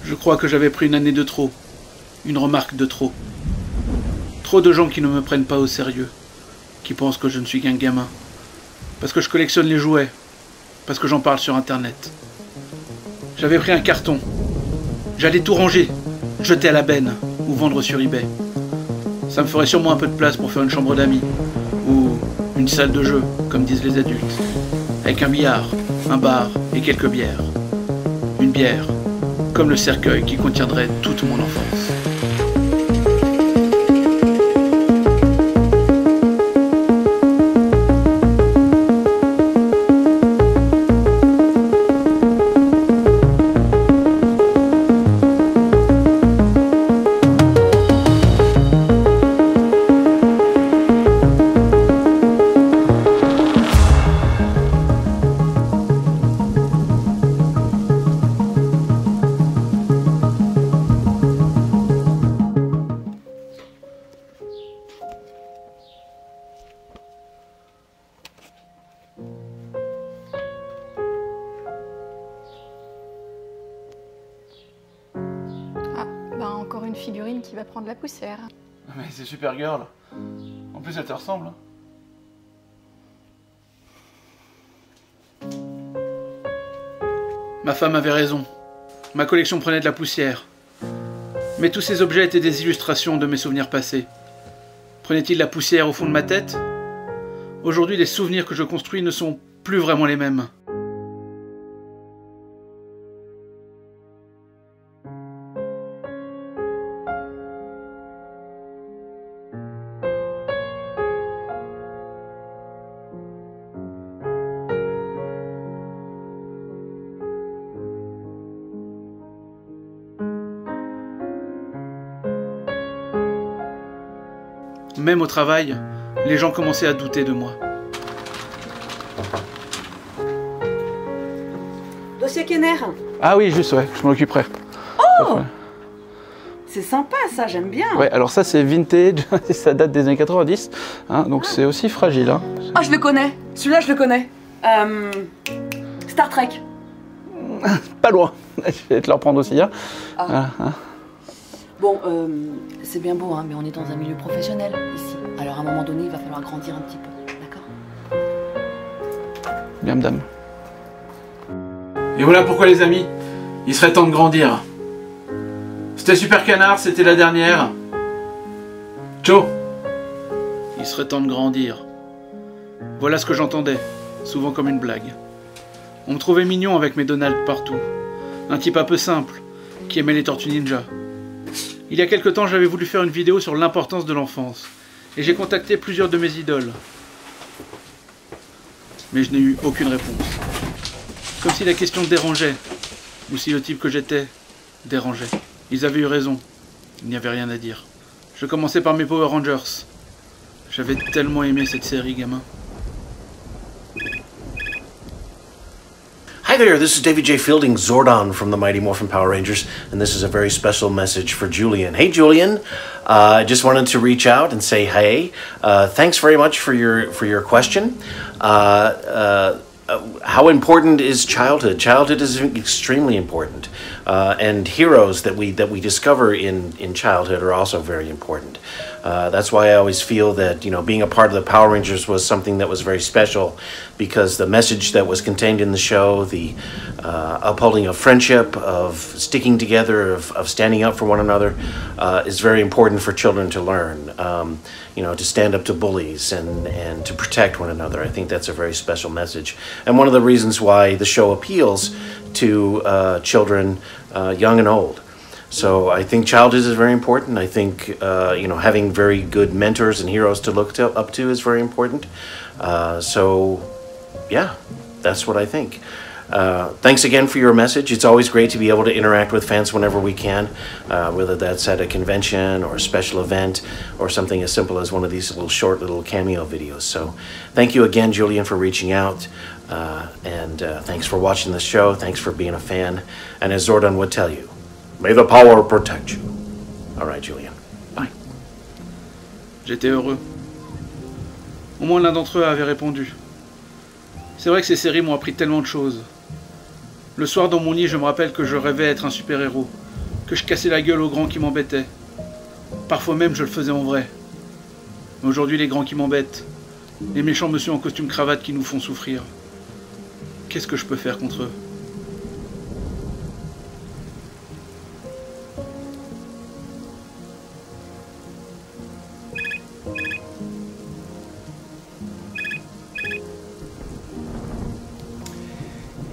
Je crois que j'avais pris une année de trop, une remarque de trop. Trop de gens qui ne me prennent pas au sérieux, qui pensent que je ne suis qu'un gamin, parce que je collectionne les jouets, parce que j'en parle sur internet. J'avais pris un carton, j'allais tout ranger, jeter à la benne ou vendre sur eBay. Ça me ferait sûrement un peu de place pour faire une chambre d'amis, ou une salle de jeu, comme disent les adultes, avec un billard, un bar et quelques bières. Une bière, comme le cercueil qui contiendrait toute mon enfance. Encore une figurine qui va prendre la poussière. Mais c'est Supergirl. En plus, elle te ressemble. Ma femme avait raison. Ma collection prenait de la poussière. Mais tous ces objets étaient des illustrations de mes souvenirs passés. Prenaient-ils de la poussière au fond de ma tête? Aujourd'hui, les souvenirs que je construis ne sont plus vraiment les mêmes. Même au travail, les gens commençaient à douter de moi. Dossier Kenner. Ah oui, juste, ouais, je m'en occuperai. Oh, c'est sympa ça, j'aime bien. Ouais, alors ça c'est vintage, ça date des années 90, hein, donc c'est aussi fragile. Hein. Ah, je le connais, celui-là je le connais. Star Trek. Pas loin, je vais te le reprendre aussi. Hein. Ah. Voilà, hein. Bon, c'est bien beau, hein, mais on est dans un milieu professionnel ici. Alors à un moment donné, il va falloir grandir un petit peu, d'accord? Bien, madame. Et voilà pourquoi, les amis, il serait temps de grandir. C'était SuperCanard, c'était la dernière. Ciao. Il serait temps de grandir. Voilà ce que j'entendais, souvent comme une blague. On me trouvait mignon avec mes Donald partout. Un type un peu simple, qui aimait les Tortues Ninja. Il y a quelque temps, j'avais voulu faire une vidéo sur l'importance de l'enfance, et j'ai contacté plusieurs de mes idoles. Mais je n'ai eu aucune réponse. Comme si la question dérangeait, ou si le type que j'étais dérangeait. Ils avaient eu raison, il n'y avait rien à dire. Je commençais par mes Power Rangers. J'avais tellement aimé cette série, gamin. Hi there, this is David J. Fielding, Zordon from the Mighty Morphin Power Rangers, and this is a very special message for Julian. Hey Julian, I just wanted to reach out and say hey. Thanks very much for your question. How important is childhood? Childhood is extremely important, and heroes that we discover in childhood are also very important. That's why I always feel that, you know, being a part of the Power Rangers was something that was very special, because the message that was contained in the show, the upholding of friendship, of sticking together, of standing up for one another, is very important for children to learn. You know, to stand up to bullies and to protect one another. I think that's a very special message. And one of the reasons why the show appeals to children young and old. So I think childhood is very important. I think, you know, having very good mentors and heroes to look up to is very important. So, yeah, that's what I think. Thanks again for your message. It's always great to be able to interact with fans whenever we can, whether that's at a convention or a special event or something as simple as one of these short little cameo videos. So thank you again, Julian, for reaching out, and thanks for watching the show. Thanks for being a fan. And as Zordon would tell you, may the power protect you. All right, Julian. Bye. J'étais heureux. Au moins l'un d'entre eux avait répondu. C'est vrai que ces séries m'ont appris tellement de choses. Le soir dans mon lit, je me rappelle que je rêvais être un super-héros, que je cassais la gueule aux grands qui m'embêtaient. Parfois même je le faisais en vrai. Mais aujourd'hui les grands qui m'embêtent, les méchants messieurs en costume cravate qui nous font souffrir. Qu'est-ce que je peux faire contre eux?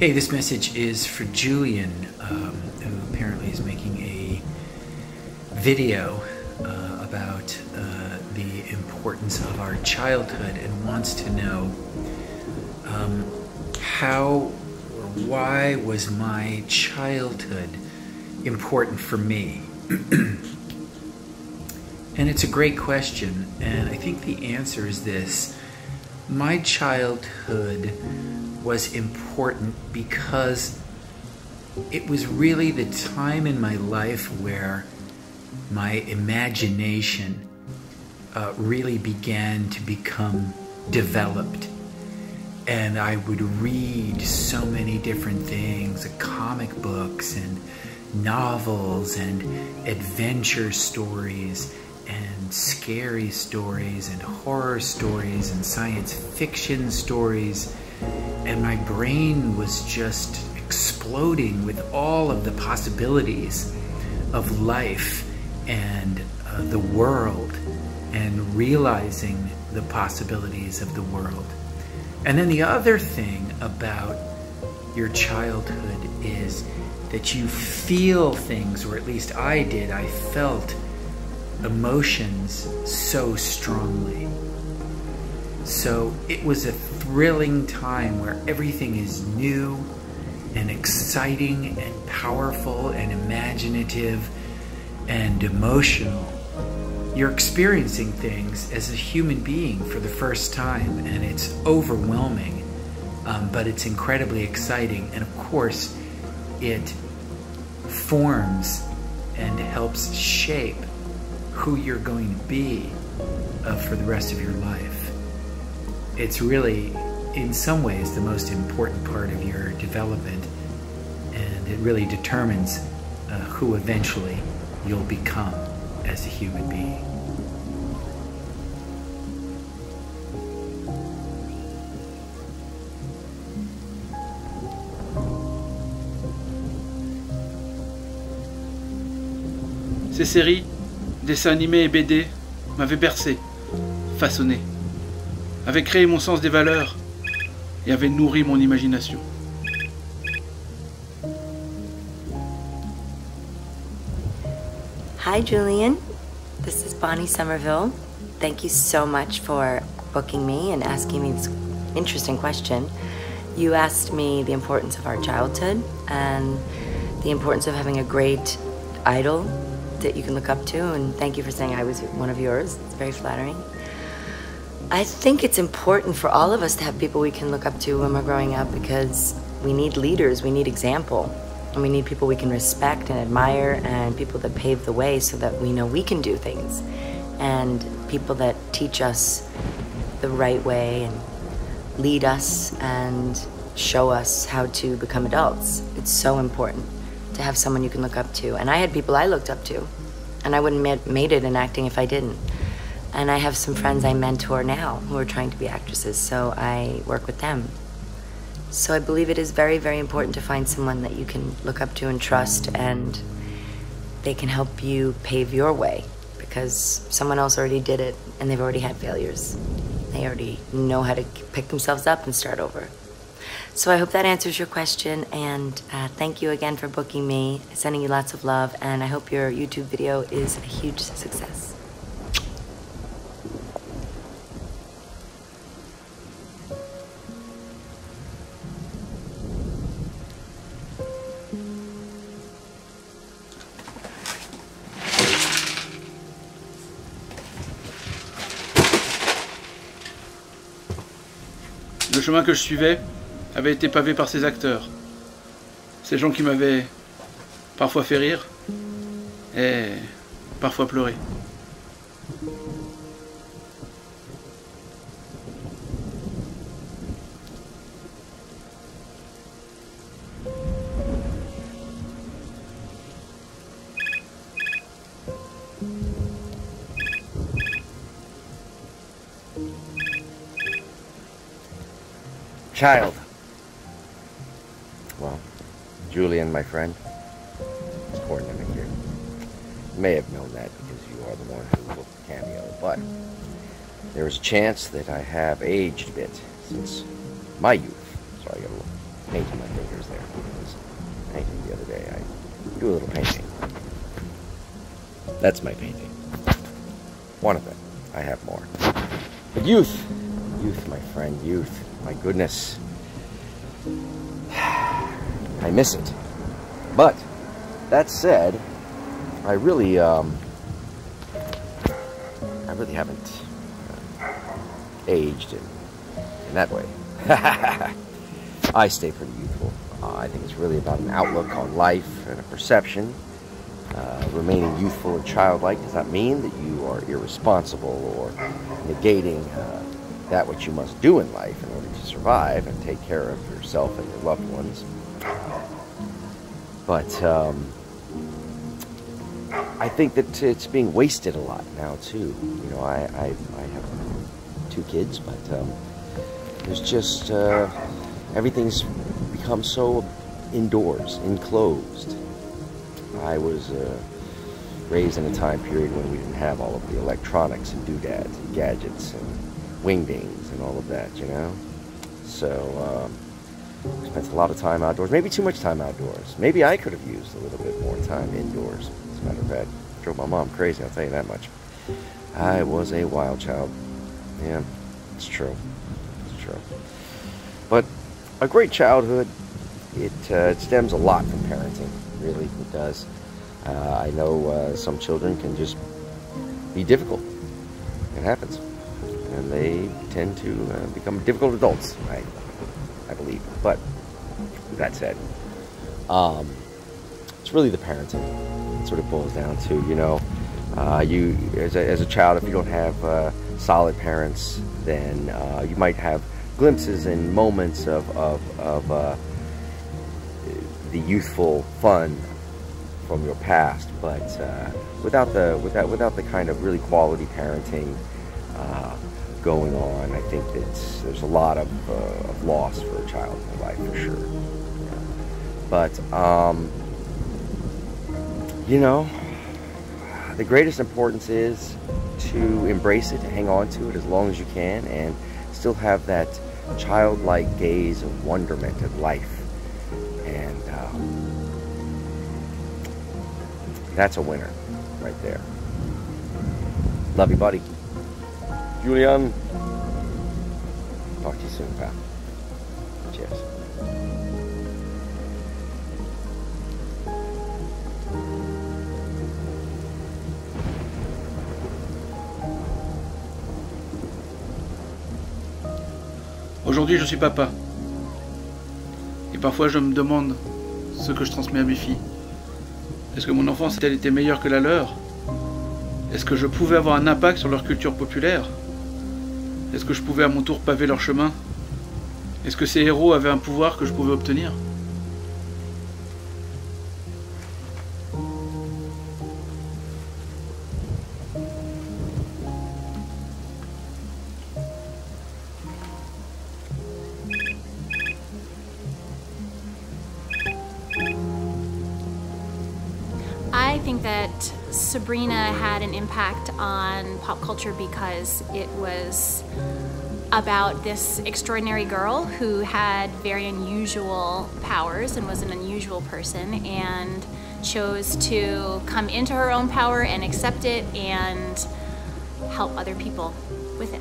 Hey, this message is for Julian, who apparently is making a video about the importance of our childhood and wants to know how or why was my childhood important for me? And it's a great question, and I think the answer is this. My childhood was important because it was really the time in my life where my imagination really began to become developed. And I would read so many different things, comic books and novels and adventure stories and scary stories and horror stories and science fiction stories. And my brain was just exploding with all of the possibilities of life and the world, and realizing the possibilities of the world. And then the other thing about your childhood is that you feel things, or at least I did. I felt emotions so strongly. So it was a thrilling time where everything is new and exciting and powerful and imaginative and emotional. You're experiencing things as a human being for the first time, and it's overwhelming, but it's incredibly exciting. And of course, it forms and helps shape who you're going to be for the rest of your life. It's really, in some ways, the most important part of your development, and it really determines who eventually you'll become as a human being. Ces séries, dessins animés et BD m'avaient bercé, façonné, avaient créé mon sens des valeurs et avaient nourri mon imagination. Hi Julian, this is Bonnie Somerville. Thank you so much for booking me and asking me this interesting question. You asked me the importance of our childhood and the importance of having a great idol that you can look up to, and thank you for saying I was one of yours. It's very flattering. I think it's important for all of us to have people we can look up to when we're growing up, because we need leaders, we need example, and we need people we can respect and admire, and people that pave the way so that we know we can do things, and people that teach us the right way and lead us and show us how to become adults. It's so important to have someone you can look up to. And I had people I looked up to, and I wouldn't have made it in acting if I didn't. And I have some friends I mentor now who are trying to be actresses, so I work with them. So I believe it is very, very important to find someone that you can look up to and trust, and they can help you pave your way, because someone else already did it and they've already had failures. They already know how to pick themselves up and start over. So I hope that answers your question, and thank you again for booking me, sending you lots of love, and I hope your YouTube video is a huge success. Le chemin que je suivais avait été pavé par ces acteurs. Ces gens qui m'avaient parfois fait rire et parfois pleurer. Child. Well, Julian, my friend, is coordinating here. You may have known that because you are the one who booked the cameo, but there is a chance that I have aged a bit since my youth. So I got a little paint on my fingers there. I was painting the other day. I do a little painting. That's my painting. One of them. I have more. But youth. Youth, my friend. Youth. My goodness. I miss it. But, that said, I really haven't aged in that way. I stay pretty youthful. I think it's really about an outlook on life and a perception. Remaining youthful and childlike does not mean that you are irresponsible or negating that which you must do in life in order to survive and take care of yourself and your loved ones. But I think that it's being wasted a lot now too. You know, I have 2 kids, but there's just everything's become so indoors, enclosed. I was raised in a time period when we didn't have all of the electronics and doodads and gadgets and wingdings and all of that, you know? So, spent a lot of time outdoors, maybe too much time outdoors. Maybe I could have used a little bit more time indoors. As a matter of fact, drove my mom crazy, I'll tell you that much. I was a wild child. Yeah, it's true. It's true. But a great childhood, it stems a lot from parenting. Really, it does. I know some children can just be difficult. It happens. And they tend to become difficult adults, I believe. But, with that said, it's really the parenting. It sort of boils down to, you know, you as a child, if you don't have solid parents, then you might have glimpses and moments of the youthful fun from your past, but without the kind of really quality parenting going on, I think that there's a lot of loss for a child in their life for sure. Yeah. But you know, the greatest importance is to embrace it, to hang on to it as long as you can, and still have that childlike gaze of wonderment at life. And that's a winner right there. Love you, buddy. Julian. Talk to you soon, pal. Cheers. Aujourd'hui, je suis papa. Et parfois, je me demande ce que je transmets à mes filles. Est-ce que mon enfance a-t-elle été meilleure que la leur? Est-ce que je pouvais avoir un impact sur leur culture populaire? Est-ce que je pouvais à mon tour paver leur chemin? Est-ce que ces héros avaient un pouvoir que je pouvais obtenir? I think that Sabrina had an impact on pop culture because it was about this extraordinary girl who had very unusual powers and was an unusual person and chose to come into her own power and accept it and help other people with it.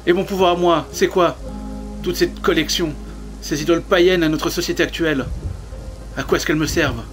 Et mon pouvoir à moi, c'est quoi? Toute cette collection, ces idoles païennes à notre société actuelle, à quoi est-ce qu'elles me servent?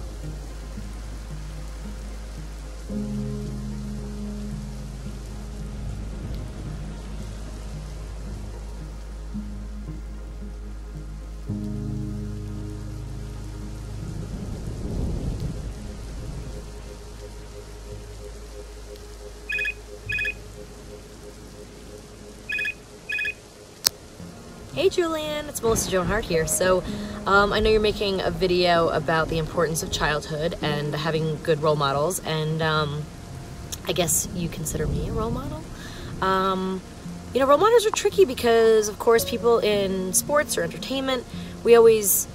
Hey Julian, it's Melissa Joan Hart here. So I know you're making a video about the importance of childhood and having good role models, and I guess you consider me a role model. You know, role models are tricky because, of course, people in sports or entertainment, we always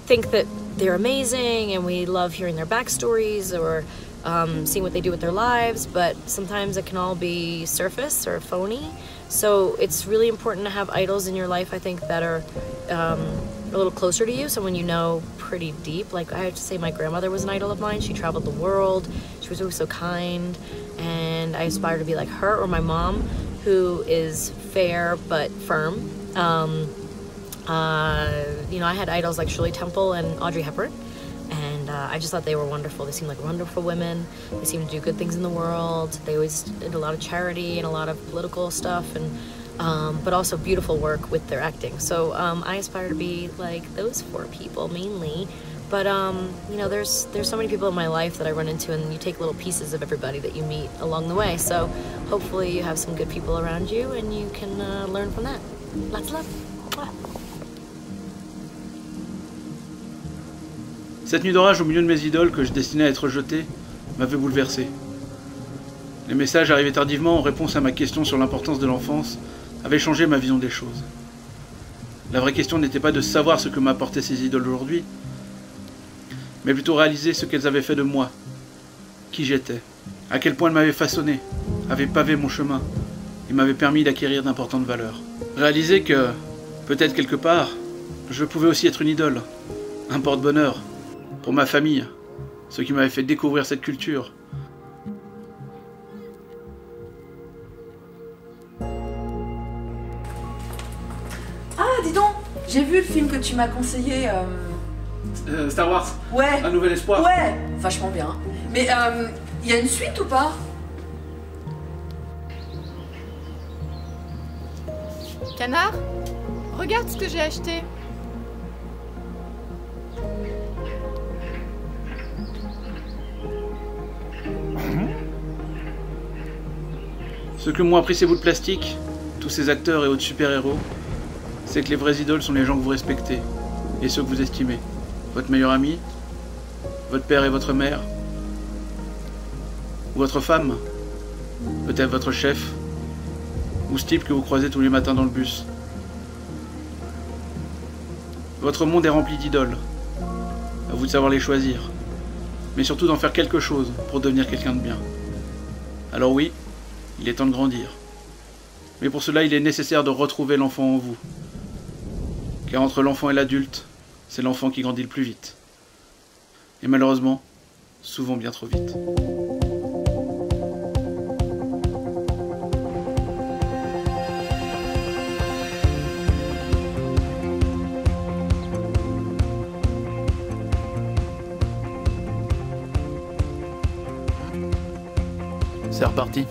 think that they're amazing and we love hearing their backstories or seeing what they do with their lives, but sometimes it can all be surface or phony. So it's really important to have idols in your life, I think, that are a little closer to you, someone you know pretty deep. Like, I have to say my grandmother was an idol of mine. She traveled the world. She was always so kind, and I aspire to be like her, or my mom, who is fair but firm. You know, I had idols like Shirley Temple and Audrey Hepburn, and I just thought they were wonderful. They seemed like wonderful women. They seemed to do good things in the world. They always did a lot of charity and a lot of political stuff, and but also beautiful work with their acting. So I aspire to be like those four people mainly. But you know, there's so many people in my life that I run into, and you take little pieces of everybody that you meet along the way. So hopefully you have some good people around you, and you can learn from that. Lots of love. Mwah. Cette nuit d'orage au milieu de mes idoles que je destinais à être jeté m'avait bouleversé. Les messages arrivés tardivement en réponse à ma question sur l'importance de l'enfance avaient changé ma vision des choses. La vraie question n'était pas de savoir ce que m'apportaient ces idoles aujourd'hui, mais plutôt réaliser ce qu'elles avaient fait de moi, qui j'étais, à quel point elles m'avaient façonné, avaient pavé mon chemin et m'avaient permis d'acquérir d'importantes valeurs. Réaliser que, peut-être quelque part, je pouvais aussi être une idole, un porte-bonheur, pour ma famille, ceux qui m'avaient fait découvrir cette culture. Ah, dis donc, j'ai vu le film que tu m'as conseillé. Star Wars. Ouais. Un nouvel espoir. Ouais, vachement bien. Mais il y a une suite ou pas? Canard, regarde ce que j'ai acheté. Ce que m'ont appris ces bouts de plastique, tous ces acteurs et autres super-héros, c'est que les vraies idoles sont les gens que vous respectez et ceux que vous estimez. Votre meilleur ami, votre père et votre mère, ou votre femme, peut-être votre chef, ou ce type que vous croisez tous les matins dans le bus. Votre monde est rempli d'idoles. À vous de savoir les choisir, mais surtout d'en faire quelque chose pour devenir quelqu'un de bien. Alors oui, il est temps de grandir. Mais pour cela, il est nécessaire de retrouver l'enfant en vous. Car entre l'enfant et l'adulte, c'est l'enfant qui grandit le plus vite. Et malheureusement, souvent bien trop vite. C'est reparti.